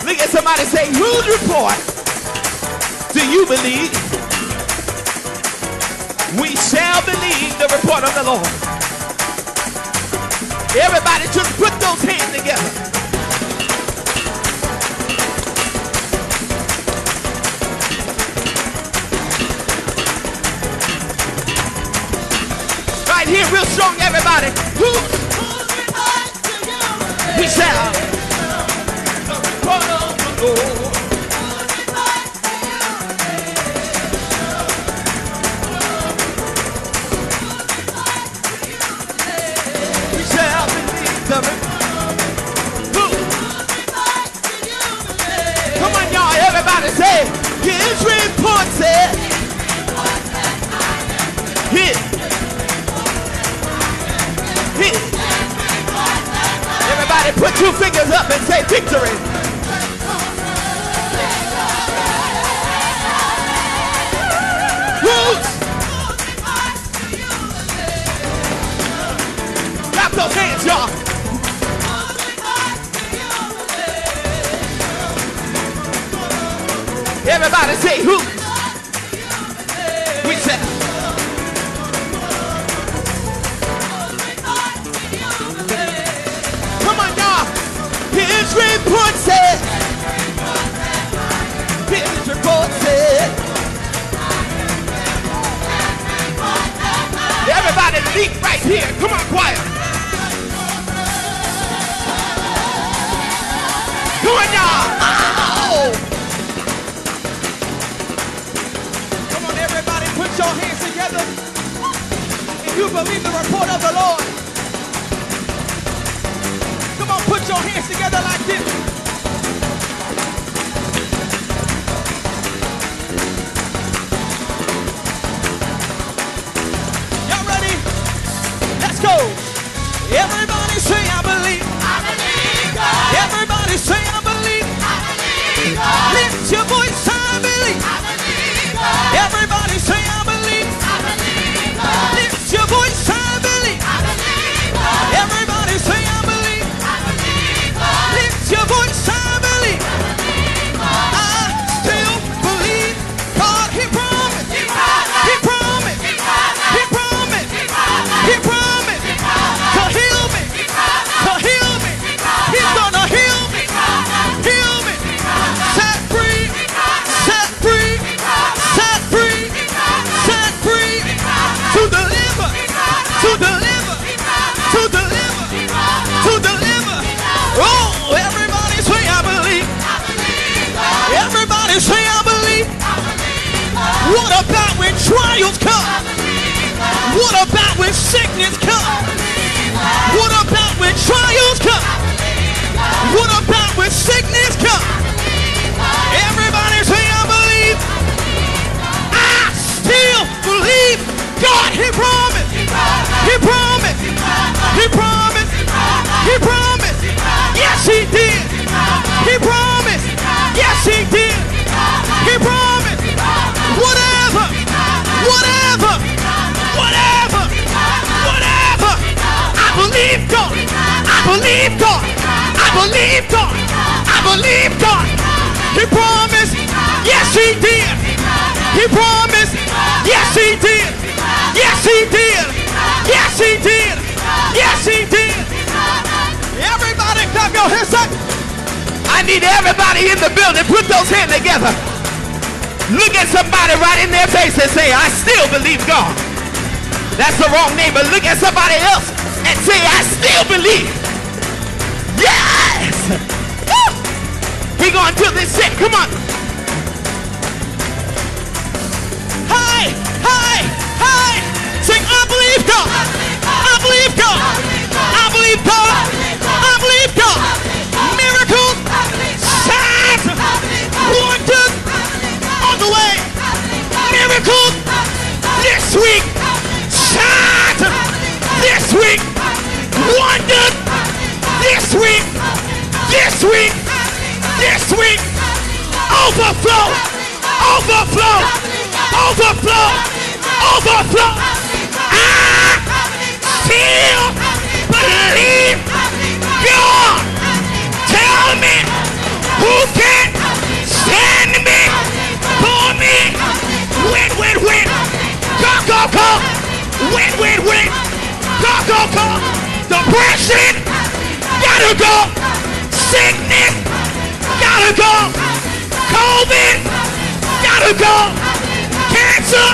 Look at somebody say, whose report do you believe? We shall believe the report of the Lord. Everybody just put those hands together. Right here, real strong, everybody. Whose report do you believe? We shall. The report of the Lord. Come on, y'all, everybody say, his report said, hit. Everybody put two fingers up and say victory. Whose? Clap those hands, y'all. Everybody say who? We said. Come on, y'all. His report said. His report said. Everybody leap right here. Come on, choir. Come on, y'all. Oh. Put your hands together if you believe the report of the Lord. Come on, put your hands together like this. Y'all ready? Let's go. Everybody say I believe. I believe God. Everybody say I believe. I believe God. Lift your voice, I believe. I believe God. Everybody say I believe. I believe God. Lift your voice, I believe. I believe God. Everybody say I believe. I believe God. Lift your voice, I believe. I believe God. I still believe God. He promised. He promised. He promised. He promised. He promised. He promised to heal me. To heal me. He's gonna heal me. Heal me. Set free. Set free. Set free. Set free. To deliver. To deliver. To deliver. To deliver. Oh, everybody say I believe. Everybody say I believe. What about when trials come? What about when sickness comes? What about when trials come? What about when sickness comes? Everybody say I believe. I still believe God. He promised. He promised. He promised. He promised. Yes, he did. He promised. Yes, he did. He promised. Whatever. Whatever. Whatever. Whatever. I believe God. I believe God. I believe God. I believe God. He promised. Yes, he did. He promised. Yes, he did. Yes, he did. Yes, he did. Yes, he did. Everybody clap your hands up. I need everybody in the building. Put those hands together. Look at somebody right in their face and say, I still believe God. That's the wrong name, but look at somebody else and say, I still believe. Yes! Woo! We're going to do this shit. Come on. Hi, hi, hi. Sing, I believe God. I believe God. I believe God. I believe God. Miracles, signs, wonders on the way. Miracles this week. Signs this week. Wonders this week. This week. This week. Overflow. Overflow. Overflow. Overflow. I still believe God. Tell me who can come. Win, win, win. Go. Depression, gotta go. Sickness, gotta go. COVID, gotta go. Cancer,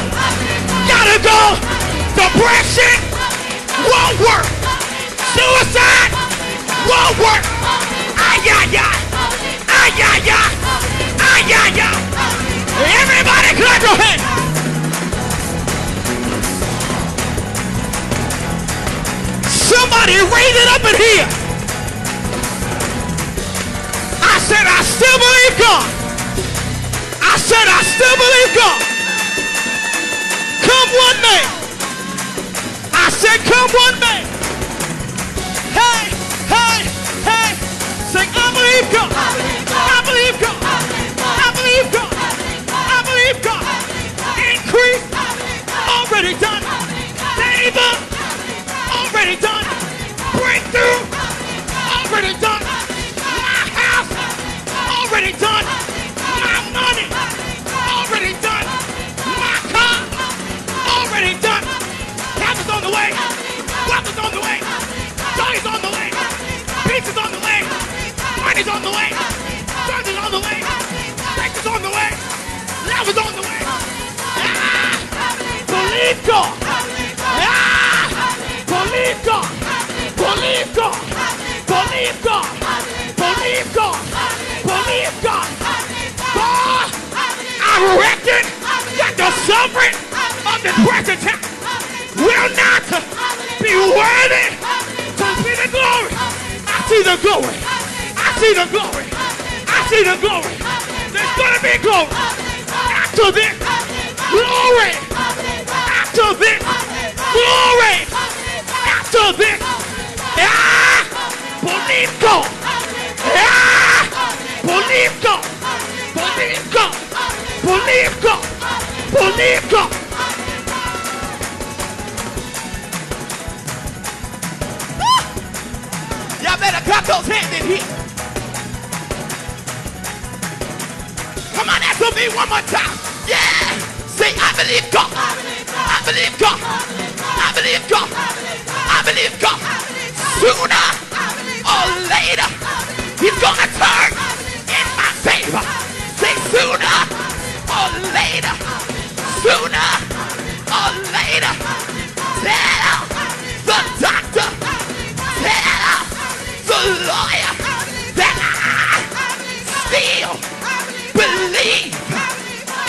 gotta go. Depression won't work. Suicide won't work. Everybody clap your hands. Somebody raise it up in here. I said I still believe God. I said I still believe God. Come one May. I said come one May. Hey. Say I believe God. I believe God. I believe God. I believe God. Increase already done. Favor already done. Breakthrough already done. My house already done. My money already done. My car already done. Heaven's on the way. Wealth is on the way. Joy is on the way. Peace is on the way. Money's on the way. Strength is on the way. Strength is on the way. Love is on the way. Believe God. Believe God. Believe God. Believe God. Believe God. Believe God. God, I reckon that the suffering of the present time will not be worthy to see the glory. I see the glory. I see the glory. I see the glory. There's gonna be glory. After this, glory. After this, glory. After this, believe God. Believe God. Believe God. Believe God. Believe God. Y'all better clap those hands in here. Come on, that's for me one more time. Yeah. Say, I believe God. I believe God. I believe God. I believe God. Sooner or later, He's gonna turn in my favor. Say, sooner or later. Sooner or later. Tell the doctor. Tell the lawyer that I still believe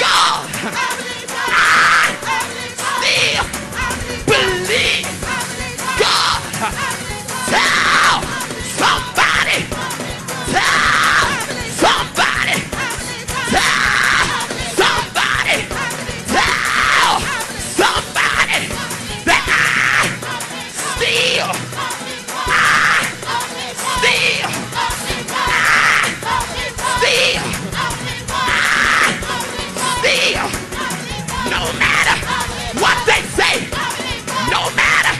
God. I still believe God. Tell somebody. Tell somebody. Tell somebody. Tell somebody that I still no matter what they say, no matter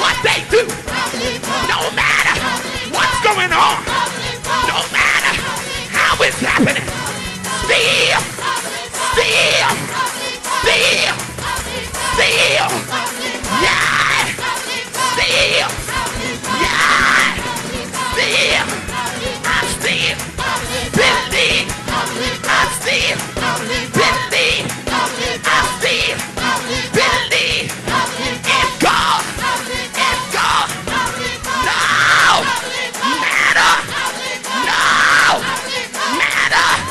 what they do, no matter what's going on, no matter how it's happening, still, yeah, still, yeah, still, I still believe, I still believe, I still believe in God, in God. No matter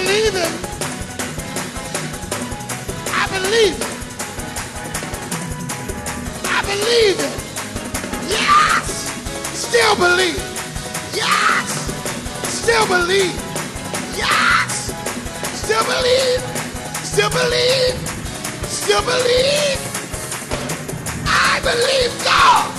believe it. I believe it. I believe it. Yes. Still believe. Yes. Still believe. Yes. Still believe. Still believe. Still believe. I believe God.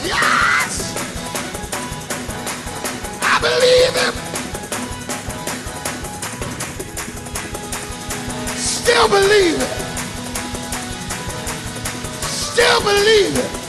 Yes. I believe him. Still believe it. Still believe it.